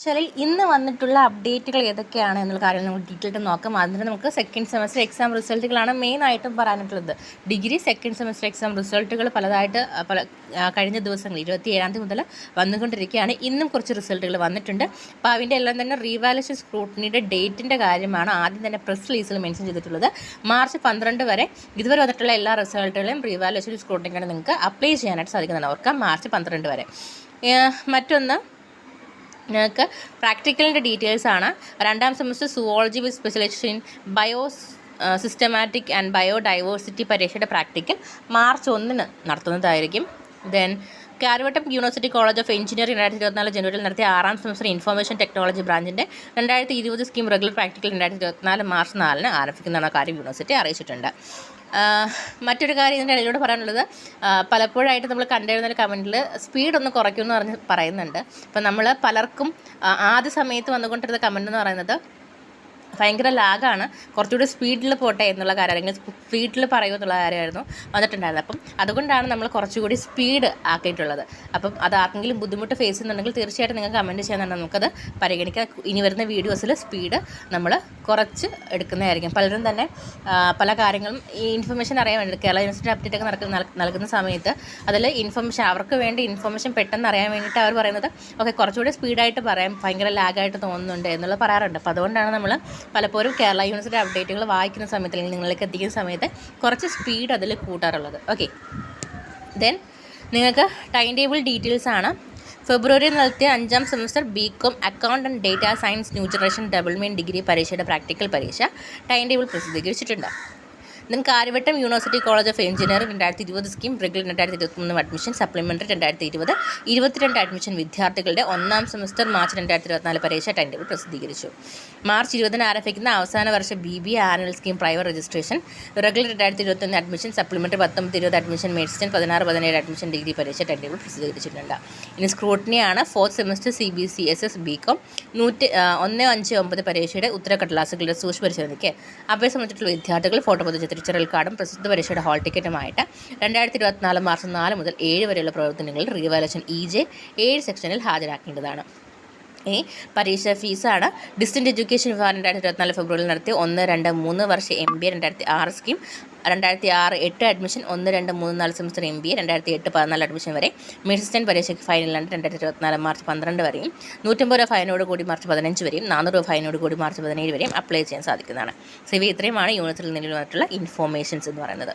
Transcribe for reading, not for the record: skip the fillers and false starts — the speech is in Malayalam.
ശരി, ഇന്ന് വന്നിട്ടുള്ള അപ്ഡേറ്റുകൾ ഏതൊക്കെയാണ് എന്നുള്ള കാര്യം നമുക്ക് ഡീറ്റെയിൽ നോക്കാം. അതിന് നമുക്ക് സെക്കൻഡ് സെമസ്റ്റർ എക്സാം റിസൾട്ടുകളാണ് മെയിനായിട്ടും പറയാനായിട്ടുള്ളത്. ഡിഗ്രി സെക്കൻഡ് സെമസ്റ്റർ എക്സാം റിസൾട്ടുകൾ കഴിഞ്ഞ ദിവസങ്ങൾ 27 മുതൽ വന്നുകൊണ്ടിരിക്കുകയാണ്. ഇന്നും കുറച്ച് റിസൾട്ടുകൾ വന്നിട്ടുണ്ട്. അപ്പോൾ അതിൻ്റെ എല്ലാം തന്നെ റീവാലുവേഷൻ സ്ക്രൂട്ടിനിയുടെ ഡേറ്റിൻ്റെ കാര്യമാണ് ആദ്യം തന്നെ പ്രസ് റിലീസിൽ മെൻഷൻ ചെയ്തിട്ടുള്ളത്. മാർച്ച് 12 വരെ ഇതുവരെ വന്നിട്ടുള്ള എല്ലാ റിസൾട്ടുകളും റീവാലുവേഷൻ സ്ക്രൂട്ടിനിക്കാണ് നിങ്ങൾക്ക് അപ്ലൈ ചെയ്യാനായിട്ട് സാധിക്കുന്നതാണ്. ഓർക്കാം, മാർച്ച് 12 വരെ. മറ്റൊന്ന് നിങ്ങൾക്ക് പ്രാക്ടിക്കലിൻ്റെ ഡീറ്റെയിൽസ് ആണ്. രണ്ടാം semester zoology with specialisation in systematic and biodiversity പരീക്ഷയുടെ പ്രാക്ടിക്കൽ മാർച്ച് 1 നടത്തുന്നതായിരിക്കും. Then Kariavattom university college of engineering 2024 ജനുവരിയിൽ നടത്തിയ 6ാം സെമസ്റ്റർ ഇൻഫർമേഷൻ ടെക്നോളജി ബ്രാഞ്ചിൻ്റെ 2020 സ്കീം റെഗുലർ പ്രാക്ടിക്കൽ 2024 മാർച്ച് 4 ആരംഭിക്കുന്നതാണ് കാര്യം യൂണിവേഴ്സിറ്റി അറിയിച്ചിട്ടുണ്ട്. മറ്റൊരു കാര്യം ഇതിൻ്റെ ഇടയിലൂടെ പറയാനുള്ളത്, പലപ്പോഴായിട്ട് നമ്മൾ കണ്ടിരുന്നൊരു കമൻറ്റിൽ സ്പീഡ് ഒന്ന് കുറയ്ക്കുമെന്ന് പറയുന്നുണ്ട്. അപ്പം നമ്മൾ പലർക്കും ആദ്യ സമയത്ത് വന്നുകൊണ്ടിരുന്ന കമൻ്റ് എന്ന് പറയുന്നത് ഭയങ്കര ലാഗാണ്, കുറച്ചുകൂടി സ്പീഡിൽ പോട്ടെ എന്നുള്ള കാര്യം, അല്ലെങ്കിൽ സ്പീഡിൽ പറയൂ എന്നുള്ള കാര്യമായിരുന്നു വന്നിട്ടുണ്ടായിരുന്നത്. അപ്പം അതുകൊണ്ടാണ് നമ്മൾ കുറച്ചുകൂടി സ്പീഡ് ആക്കിയിട്ടുള്ളത്. അപ്പം അത് ആർക്കെങ്കിലും ബുദ്ധിമുട്ട് ഫേസ് ചെയ്യുന്നുണ്ടെങ്കിൽ തീർച്ചയായിട്ടും നിങ്ങൾക്ക് കമൻറ്റ് ചെയ്യാൻ നമുക്കത് പരിഗണിക്കാം. ഇനി വരുന്ന വീഡിയോസിൽ സ്പീഡ് നമ്മൾ കുറച്ച് എടുക്കുന്നതായിരിക്കും. പലരും തന്നെ പല കാര്യങ്ങളും ഈ ഇൻഫർമേഷൻ അറിയാൻ വേണ്ടി കേരള യൂണിവേഴ്സിറ്റി അപ്ഡേറ്റ് ഒക്കെ നൽകുന്ന സമയത്ത് അതിൽ ഇൻഫർമേഷൻ അവർക്ക് വേണ്ടി ഇൻഫർമേഷൻ പെട്ടെന്ന് അറിയാൻ വേണ്ടിയിട്ട് അവർ പറയുന്നത് ഓക്കെ കുറച്ചുകൂടി സ്പീഡായിട്ട് പറയാം, ഭയങ്കര ലാഗായിട്ട് തോന്നുന്നുണ്ട് എന്നുള്ളത് പറയാറുണ്ട്. അപ്പോൾ അതുകൊണ്ടാണ് നമ്മൾ പലപ്പോഴും കേരള യൂണിവേഴ്സിറ്റി അപ്ഡേറ്റുകൾ വായിക്കുന്ന സമയത്ത് അല്ലെങ്കിൽ നിങ്ങളിലേക്ക് എത്തിക്കുന്ന സമയത്ത് കുറച്ച് സ്പീഡ് അതിൽ കൂട്ടാറുള്ളത്. ഓക്കെ, ദെൻ നിങ്ങൾക്ക് ടൈം ടേബിൾ ഡീറ്റെയിൽസ് ആണ്. ഫെബ്രുവരിയിൽ നടത്തിയ 5ാം semester BCom account and data science new generation double main degree പരീക്ഷയുടെ പ്രാക്ടിക്കൽ പരീക്ഷ ടൈം ടേബിൾ പ്രസിദ്ധീകരിച്ചിട്ടുണ്ട്. Then Kariavattom university college of engineering 2020 scheme regular 2023 admission supplementary 2020-22 admission വിദ്യാർത്ഥികളുടെ 1ാം സെമസ്റ്റർ മാർച്ച് 2024 പരീക്ഷ ടൈം ടേബിൾ പ്രസിദ്ധീകരിച്ചു. മാർച്ച് 20 ആരംഭിക്കുന്ന അവസാന വർഷ BBA annual scheme private registration regular 2021 admission supplementary 19-20 admission medicine 16-17 admission degree പരീക്ഷ ടൈം ടേബിൾ പ്രസിദ്ധീകരിച്ചിട്ടുണ്ട്. ഇനി സ്ക്രൂട്ടിനിയാണ്. 4th സെമസ്റ്റർ CBCSS ബികോം 159 പരീക്ഷയുടെ ഉത്തരക്കടലാസുകളുടെ സൂക്ഷ്മ പരിശോധനയ്ക്ക് അപേക്ഷ സമർപ്പിച്ചിട്ടുള്ള വിദ്യാർത്ഥികൾ ഫോട്ടോ പതിച്ച തിരിച്ചറിയൽ കാർഡും പ്രസിദ്ധ പരീക്ഷയുടെ ഹാൾ ടിക്കറ്റുമായിട്ട് 2024 മാർച്ച് 4 മുതൽ 7 വരെയുള്ള പ്രവർത്തനങ്ങളിൽ റീവാലുവേഷൻ EJ 7 സെക്ഷനിൽ ഹാജരാക്കേണ്ടതാണ്. ഈ പരീക്ഷ ഫീസാണ്. ഡിസ്റ്റൻറ്റ് എഡ്യൂക്കേഷൻ വിഭാഗം 2024 ഫെബ്രുവരിയിൽ നടത്തിയ 1, 2, 3 വർഷ MBA 2006 scheme 2006-8 admission 1, 2, 3, 4 semester MBA 2008-14 admission വരെ മെഡിസിൻ പരീക്ഷയ്ക്ക് ഫൈനലാണ് 2024 മാർച്ച് 12 വരെയും 150 രൂപ ഫൈനോട് കൂടി മാർച്ച് 15 വരെയും 400 രൂപ ഫൈനോട് കൂടി മാർച്ച് 17 വരെയും അപ്ലൈ ചെയ്യാൻ സാധിക്കുന്നതാണ്. ഇത്രയുമാണ് യൂണിവേഴ്സിറ്റിയിൽ നിലവിൽ വന്നിട്ടുള്ള ഇൻഫോർമേഷൻസ് എന്ന് പറയുന്നത്.